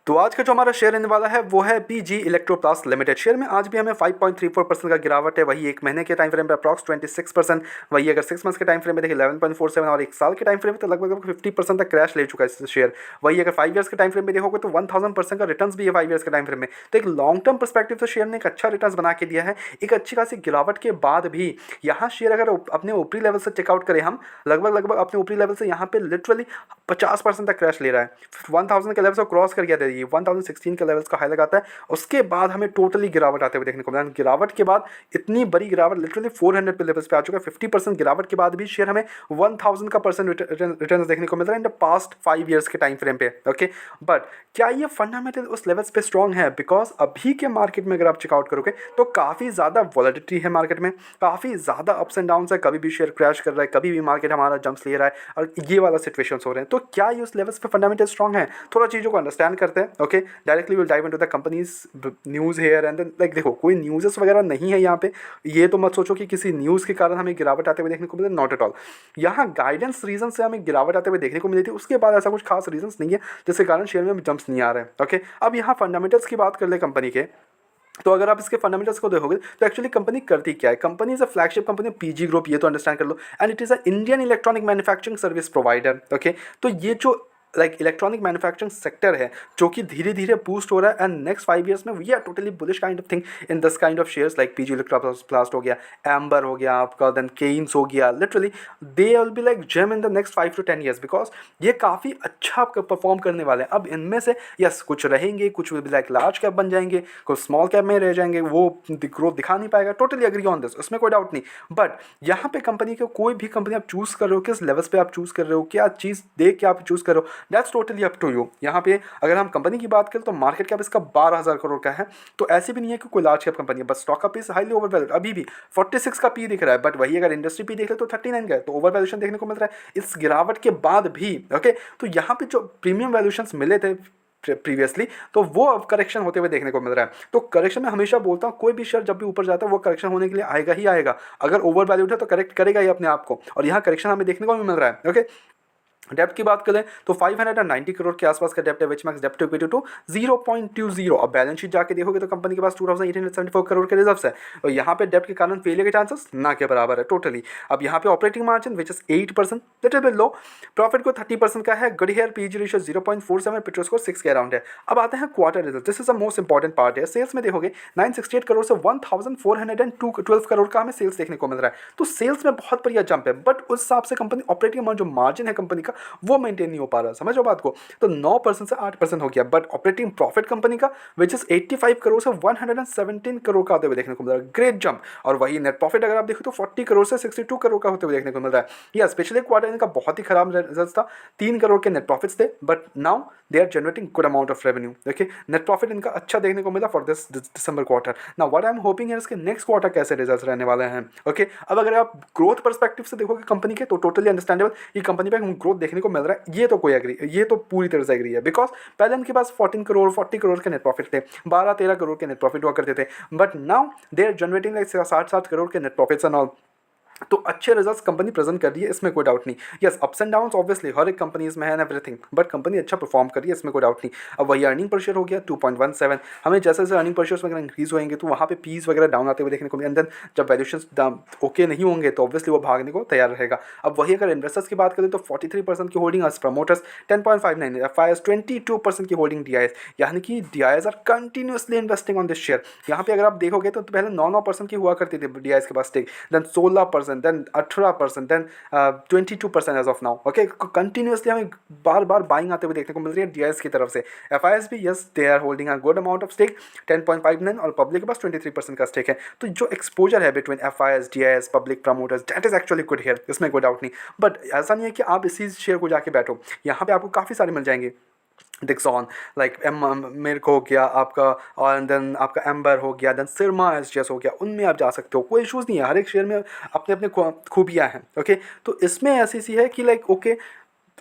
तो आज का जो हमारा शेयर रहने वाला है वो है पीजी इलेक्ट्रोप्लास्ट लिमिटेड। शेयर में आज भी हमें 5.34% का गिरावट है, वही एक महीने के टाइम फ्रेम पे अप्रॉक्स 26%, वही अगर 6 मंथ्स के टाइम फ्रेम में देखिए 11.47 और एक साल के टाइम फ्रेम में तो लगभग 50% तक क्रैश ले चुका है शेयर। वही अगर 5 ईयर्स के टाइम फ्रेम में देखोगे तो 1000% का रिटर्न भी है 5 ईयर्स के टाइम फ्रेम में। तो एक लॉन्ग टर्म परस्पेक्टिव से शेयर ने एक अच्छा रिटर्न बना के दिया है। एक अच्छी खासी गिरावट के बाद भी यहाँ शेयर अगर अपने ऊपरी लेवल से चेकआउट करें हम लगभग अपने ऊपरी लेवल से यहाँ पे लिटरली 50% तक क्रैश ले रहा है। 1000 के लेवल को क्रॉस कर गया था, ये 1016 के लेवल्स का हाई लगाता है, उसके बाद हमें टोटली गिरावट आते हुए देखने को मिला। गिरावट के बाद इतनी बड़ी गिरावट लिटरली 400 पे लेवल्स पे आ चुका है। 50% गिरावट के बाद भी शेयर हमें 1000 का परसेंट रिटर्न देखने को मिल रहा है इन द पास्ट 5 ईयर्स के टाइम फ्रेम पे। ओके, बट क्या ये फंडामेंटल उस लेवल्स पे स्ट्रॉन्ग है? बिकॉज अभी के मार्केट में अगर आप चेकआउट करोगे तो काफ़ी ज़्यादा वॉलेटिलिटी है मार्केट में, काफ़ी ज़्यादा अप्स एंड डाउन है, कभी भी शेयर क्रैश कर रहा है, कभी भी मार्केट हमारा जंप्स ले रहा है और ये वाला सिचुएशंस हो रहे हैं। तो क्या ये उस लेवल्स पे फंडामेंटल स्ट्रॉन्ग है? थोड़ा चीज़ों को अंडरस्टैंड करते हैं। Okay, directly will dive into the companies news here and then like देखो कोई न्यूज़ेस वगैरह नहीं है यहाँ पे, ये तो मत सोचो कि किसी न्यूज़ के कारण हमें गिरावट आते हुए देखने को मिले, नॉट एट ऑल। यहाँ गाइडेंस रीजन से हमें गिरावट आते हुए देखने को मिली थी, उसके बाद ऐसा कुछ खास रीजंस नहीं है जिसके कारण शेयर में जंप्स नहीं आ रहे हैं। ओके, अब यहाँ फंडामेंटल्स की बात कर ले कंपनी के, तो अगर आप इसके फंडामेंटल्स को देखोगे तो एक्चुअली कंपनी करती क्या है? Company is a flagship company PG group, ये तो अंडरस्टैंड कर लो, and it is a Indian electronic manufacturing service provider. Okay, तो ये जो इलेक्ट्रॉनिक मैन्युफैक्चरिंग सेक्टर है जो कि धीरे धीरे बूस्ट हो रहा है, एंड नेक्स्ट 5 ईयर्स में we are totally bullish kind of thing in this kind of shares like PG electroplast हो गया, एम्बर हो गया आपका, देन केन्स हो गया, literally they will be like gem in the next 5 to 10 years because ये काफ़ी अच्छा परफॉर्म करने वाले हैं। अब इनमें से यस कुछ रहेंगे, कुछ will be like large cap बन जाएंगे, कुछ स्मॉल कैप में रह जाएंगे, वो ग्रोथ दिखा नहीं पाएगा, टोटली एग्री ऑन दिस, उसमें कोई डाउट नहीं। बट यहाँ पे कंपनी के कोई भी कंपनी आप चूज़ कर रहे हो, किस लेवल्स पे आप चूज़ कर रहे हो, क्या चीज़ देख के आप चूज़ कर रहे हो, that's totally up to you. यहाँ पे अगर हम कंपनी की बात करें तो मार्केट कैप इसका 12,000 करोड़ का है, तो ऐसे भी नहीं है कि कोई लार्ज कैप कंपनी है, बट स्टॉक का पी हाईली ओवरवैल्यूड, अभी भी 46 का पी दिख रहा है, बट वही अगर इंडस्ट्री पी देख ले तो 39 का है, तो ओवर वैल्यूएशन देखने को मिल रहा है इस गिरावट के बाद भी। ओके, तो यहाँ पे जो प्रीमियम वैल्यूएशंस मिले थे प्रीवियसली, तो वो अब करेक्शन होते हुए देखने को मिल रहा है। तो करेक्शन में हमेशा बोलता हूँ कोई भी शेयर जब भी ऊपर जाता है वो करेक्शन होने के लिए आएगा ही आएगा, अगर ओवर वैल्यूड है तो करेक्ट करेगा ही अपने आप को, और यहाँ करेक्शन हमें देखने को भी मिल रहा है। ओके, डेप्ट की बात करें तो 590 करोड़ के आसपास का डेप्ट है, विच मैक्स डेप्ट टू इक्विटी टू 0.20। अब बैलेंस शीट जाके देखोगे तो कंपनी के पास 2874 करोड़ के रिजर्व्स है, और यहाँ पे डेप्ट के कारण फेलियर के चांसेस ना के बराबर है टोटली। अब यहाँ पे operating margin which is 8%, little bit low, profit को 30% का है, good here PG ratio 0.47, petrol score 6 के अराउंड है। अब आते हैं quarter result, this is the most important part है। सेल्स में देखोगे 968 करोड़ से 1412 करोड़ का हमें सेल्स देखने को मिल रहा है, तो सेल्स में बहुत बढ़िया जंप है, बट उस हिसाब से कंपनी ऑपरेटिंग जो मार्जिन है कंपनी का वो मेंटेन नहीं हो पा रहा, समझो बात को। तो 9% से 8% हो गया, बट ऑपरेटिंग प्रॉफिट कंपनी का विच इज 85 करोड़ से 117 करोड़ का आते हुए देखने को मिल रहा है, ग्रेट जंप। और वही नेट प्रॉफिट अगर आप देखो तो 40 करोड़ से 62 करोड़ का होते हुए देखने को मिल रहा है। यस, पिछले क्वार्टर इनका बहुत ही खराब रिजल्ट था, 3 करोड़ के नेट प्रॉफिट्स थे, but now they are generating good amount of revenue. देखिए नेट प्रॉफिट इनका अच्छा देखने को मिला for this December quarter. Now what I am hoping है इसके नेक्स्ट क्वार्टर कैसे रिजल्ट्स रहने वाले हैं। ओके, अब अगर आप ग्रोथ पर्सपेक्टिव से देखोगे कंपनी के तो टोटली अंडरस्टैंडेबल, ये कंपनी पे ग्रोथ देखने को मिल रहा है, ये तो कोई एग्री, ये तो पूरी तरह से एग्री है, बिकॉज पहले इनके पास 14 करोड़ 40 करोड़ के नेट प्रॉफिट थे, 12-13 करोड़ के नेट प्रॉफिट हुआ करते थे, but now they are generating like 60 crore के नेट प्रॉफिट्स एंड ऑल। तो अच्छे रिजल्ट्स कंपनी प्रेजेंट कर रही है, इसमें कोई डाउट नहीं। Yes, ups and downs obviously हर एक कंपनीज में है एंड एवरीथिंग, बट कंपनी अच्छा परफॉर्म कर रही है, इसमें कोई डाउट नहीं। अब वही अर्निंग पर शेयर हो गया 2.17, हमें जैसे जैसे अर्निंग पर शेयर वगैरह इंक्रीज होंगे तो वहाँ पे पीस वगैरह डाउन आते हुए देखने को मिले, एंड देन जब वैल्यूएशन ओके नहीं होंगे तो ऑब्वियसली वो भागने को तैयार रहेगा। अब वही अगर इन्वेस्टर्स की बात करें तो 43% की होल्डिंग एज प्रमोटर्स, 10.59 एफआईएस, 22% की होल्डिंग डीआईएस, यानी कि DIIs are continuously investing on this share. यहाँ पे अगर आप देखोगे तो पहले 9% की हुआ करती थी डीआईएस के पास stake, then 16%, then 18%, then 22% as of now. Okay, continuously हमें बार बार बाइंग आते हुए देखने को मिल रही है डीआईएस की तरफ से। एफआईएस भी yes they are holding a good amount of stake, 10.59, और पब्लिक के पास 23% का स्टेक है। तो जो एक्सपोजर है between FIS, DIIs, public promoters, that is actually good here, इसमें कोई डाउट नहीं। बट ऐसा नहीं है कि आप इसी शेयर को जाके बैठो, यहाँ पे आपको काफ़ी सारे मिल जाएंगे, डिक्सॉन लाइक मेरे को हो गया आपका, और देन आपका एम्बर हो गया, देन सिरमा एसजीएस हो गया, उनमें आप जा सकते हो, कोई इशूज़ नहीं है, हर एक शेयर में अपने अपने खूबियाँ हैं। ओके, तो इसमें ऐसी सी है कि लाइक ओके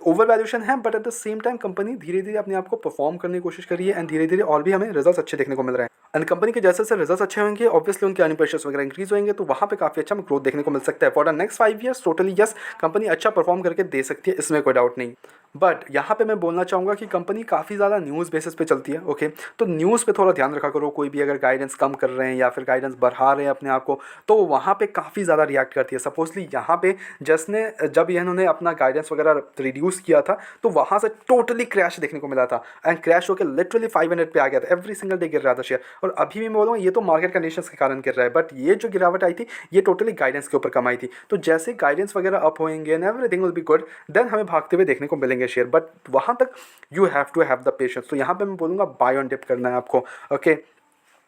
ओवर वैल्यूएशन है, but at the same time company धीरे धीरे अपने आप को परफॉर्म करने की कोशिश कर रही है, एंड धीरे धीरे और भी हमें रिजल्ट्स अच्छे देखने को मिल रहे हैं। एंड कंपनी के जैसे जैसे रिजल्ट्स अच्छे होंगे ऑब्वियसली उनके अर्निंग पर शेयर्स वगैरह इंक्रीज होंगे, तो वहाँ पे काफ़ी अच्छा ग्रोथ देखने को मिल सकता है for the next 5 years. Totally yes, company अच्छा परफॉर्म करके दे सकती है, इसमें कोई डाउट नहीं। बट यहाँ पे मैं बोलना चाहूँगा कि कंपनी काफ़ी ज़्यादा न्यूज़ बेसिस पे चलती है, ओके। तो न्यूज़ पे थोड़ा ध्यान रखा करो, कोई भी अगर गाइडेंस कम कर रहे हैं या फिर गाइडेंस बढ़ा रहे हैं अपने आप को, तो वहाँ पे काफ़ी ज़्यादा रिएक्ट करती है। सपोजली यहाँ पे जब इन्होंने अपना गाइडेंस वगैरह रिड्यूस किया था, तो वहाँ से टोटली क्रैश देखने को मिला था, एंड क्रैश होकर लिटरली 500 पे आ गया था, एवरी सिंगल डे गिर रहा था शेयर। और अभी भी मैं बोलूँगा ये तो मार्केट कंडीशंस के कारण गिर रहा है, बट ये जो गिरावट आई थी ये टोटली गाइडेंस के ऊपर कम आई थी। तो जैसे गाइडेंस वगैरह अप होएंगे and everything will be good, then हमें भागते हुए देखने को मिलेंगे शेयर, बट वहाँ तक you have to have the patience. तो यहाँ पे मैं बोलूँगा बाय ऑन डिप करना है आपको, ओके।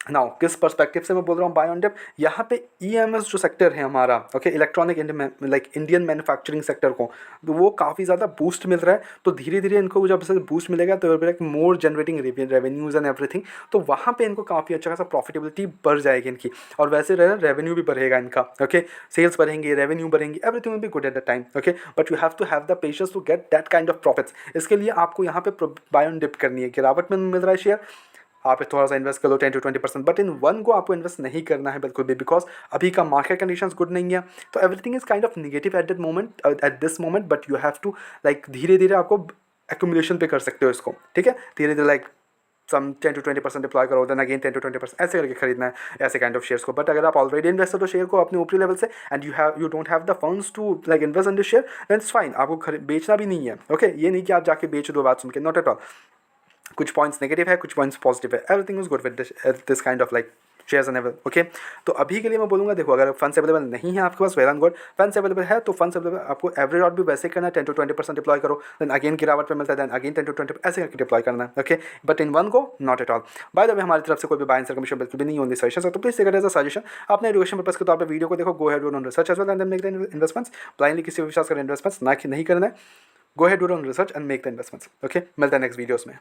नाउ किस पर्सपेक्टिव से मैं बोल रहा हूँ बाय ऑन डिप, यहाँ पे ईएमएस जो सेक्टर है हमारा, okay, electronic Indian manufacturing sector को, तो वो काफ़ी ज़्यादा बूस्ट मिल रहा है। तो धीरे धीरे इनको जब से बूस्ट मिलेगा तो मोर जनरेटिंग रेवेन्यूज़ एंड एवरीथिंग, तो वहाँ पे इनको काफ़ी अच्छा खासा प्रॉफिटेबिलिटी बढ़ जाएगी इनकी, और वैसे रेवेन्यू भी बढ़ेगा इनका, ओके। सेल्स बढ़ेंगे, रेवेन्यू बढ़ेंगे, everything will be good at the time, okay. But you have to have the patience to get that kind of profits. इसके लिए आपको यहाँ पे बाय ऑन डिप करनी है। गिरावट में मिल रहा है शेयर, आप थोड़ा सा इन्वेस्ट कर लो 10 to 20%, बट इन वन को आपको इन्वेस्ट नहीं करना है बिल्कुल भी, बिकॉज अभी का मार्केट कंडीशंस गुड नहीं है। तो everything is kind of negative at that moment, at this moment, but you have to like धीरे धीरे आपको एक्यूमुलेशन पे कर सकते हो इसको, ठीक है। धीरे धीरे लाइक सम 10 to 20% डिप्लॉय करो, देन अगेन 10 to 20% ऐसे करके खरीदना है ऐसे काइंड ऑफ शेयर्स को। बट अगर आप ऑलरेडी इन्वेस्ट हो तो शेयर को अपने ऊपरी लेवल से, and you don't have the funds to like invest in this share, then it's fine, आपको बेचना भी नहीं है, ओके। ये नहीं कि आप जाके बेच दो बात सुन के, नॉट एट ऑल। कुछ पॉइंट्स नेगेटिव है, कुछ पॉइंट्स पॉजिटिव है, everything is good with this kind of like shares and एवल, ओके। तो अभी के लिए मैं बोलूँगा, देखो, अगर फंड्स अवेलेबल नहीं है आपके पास, well and good. Funds available है तो फंड्स अवेलेबल आपको एवरेज और भी वैसे करना है, 10 to 20% डिप्लॉय करो, देन अगेन गिरावट पे मिलता है, देन अगेन 10 to 20 ऐसे करके डिप्लॉय करना है, ओके। बट इन वन को not at all. By the way, हमारी तरफ से कोई भी बाय एंड सेल कमीशन बिल्कुल भी नहीं होनी सजेशन, तो please take it as a suggestion. अपने एजुकेशन पर्पस के तौर पर वीडियो को देखो, go ahead on research as well and make the investments. Blindly किसी विश्वास करें इन्वेस्टमेंट्स नहीं करना है, go ahead on research and make the investments, okay. मिलता है नेक्स्ट वीडियोस में।